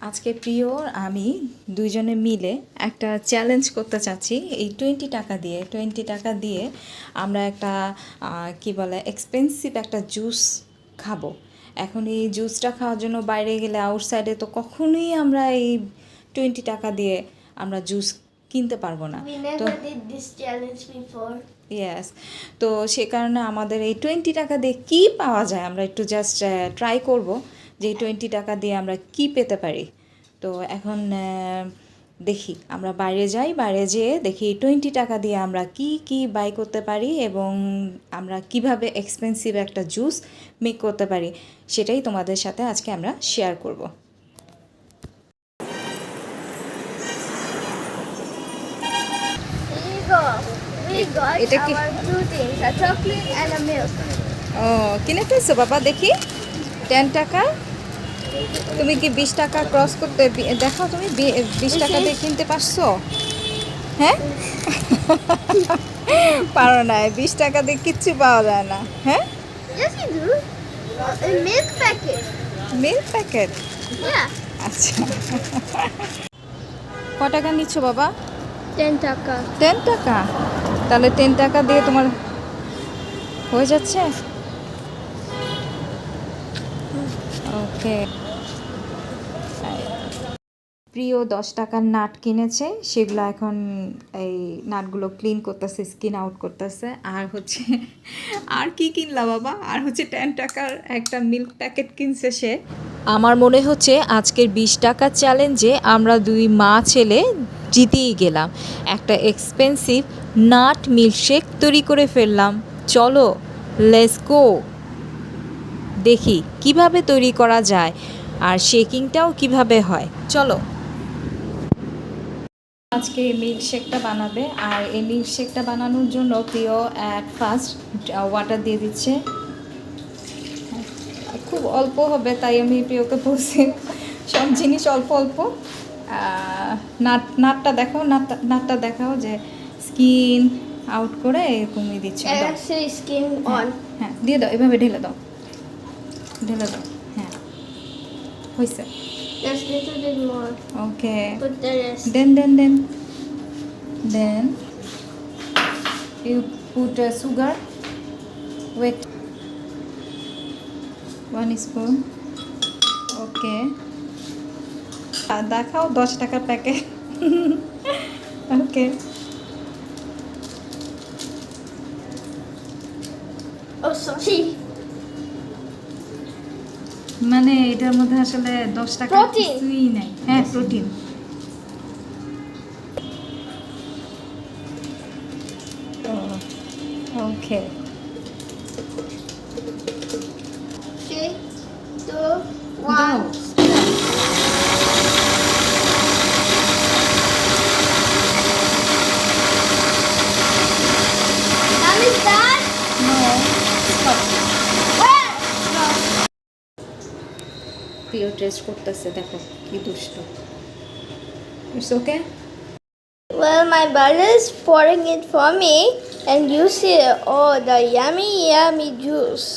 আজকে প্রিয় আমি দুইজনে মিলে একটা চ্যালেঞ্জ করতে চাচ্ছি। এই 20 টাকা দিয়ে আমরা একটা কি বলে এক্সপেন্সিভ একটা জুস খাবো। এখন এই জুসটা খাওয়ার জন্য বাইরে গেলে আউটসাইডে তো কখনোই আমরা এই 20 টাকা দিয়ে আমরা জুস কিনতে পারবো না। We তো never did this challenge before. Yes, তো সে কারণে আমাদের এই 20 টাকা দিয়ে কী পাওয়া যায় আমরা একটু জাস্ট ট্রাই করব যে এই 20 টাকা দিয়ে আমরা কি পেতে পারি। তো এখন দেখি আমরা বাইরে যাই, বাইরে যেয়ে দেখি 20 টাকা দিয়ে আমরা কি কি বাই করতে পারি এবং আমরা কিভাবে এক্সপেন্সিভ একটা জুস মেক করতে পারি সেটাই তোমাদের সাথে আজকে আমরা শেয়ার করব। Here you go. We got এটা কি? our two things, a chocolate and a milk. ও কিনে ফেলছো বাবা? দেখি 10 টাকা। তুমি কি 20 টাকা ক্রস করতে দেখাও, তুমি 20 টাকা দিয়ে কিনতে পারছো? হ্যাঁ পারো না, 20 টাকা দিয়ে কিচ্ছু পাওয়া যায় না। হ্যাঁ, Yes, you do. A milk packet. Milk packet. Yeah. আচ্ছা ক টাকা নিচ্ছ বাবা? 10 taka. 10 টাকা। তাহলে 10 টাকা দিয়ে তোমার হয়ে যাচ্ছে। ওকে, প্রিয় 10 টাকার নাট কিনেছে, সেগুলো এখন এই নাটগুলো ক্লিন করতেছে, স্কিন আউট করতেছে। আর হচ্ছে আর কি কিনলা বাবা? আর হচ্ছে 10 টাকার একটা মিল্ক প্যাকেট কিনছে সে। আমার মনে হচ্ছে আজকের 20 টাকা চ্যালেঞ্জে আমরা দুই মা ছেলে জিতেই গেলাম। একটা এক্সপেন্সিভ নাট মিল্কশেক তৈরি করে ফেললাম। চলো লেটস গো, দেখি কিভাবে তৈরি করা যায় আর শেকিংটাও কিভাবে হয়। চলো। আজকে এই মিল্কশেকটা বানাবে, আর এই মিল্কশেকটা বানানোর জন্য প্রিয় অ্যাট ফার্স্ট ওয়াটার দিয়ে দিচ্ছে। খুব অল্প হবে, তাই আমি প্রিয়কে বলছি সব জিনিস অল্প অল্প। নাটটা দেখো, নাটটা দেখাও যে স্কিন আউট করে এরকমই দিচ্ছে। দাও। Actually, skin on. হ্যাঁ দিয়ে দাও, এভাবে ঢেলে দাও, ঢেলে দাও। হ্যাঁ হয়েছে। Just a little bit more. Okay, Put the rest. then you put sugar. Wait, 1 spoon. ওকে, দেখাও 10 টাকার প্যাকেট। ওকে, Oh, sorry. মানে এটার মধ্যে আসলে 10 টাকা Protein. কিছুই নাই। হ্যাঁ, প্রোটিন। ওকে, 3, 2, দাও। 1. Now is that? No, stop. Where? প্রিয় টেস্ট করতেছে, দেখো কি দুষ্ট। It's okay. Well, my brother is pouring it for me, and you see, oh, the yummy, yummy juice.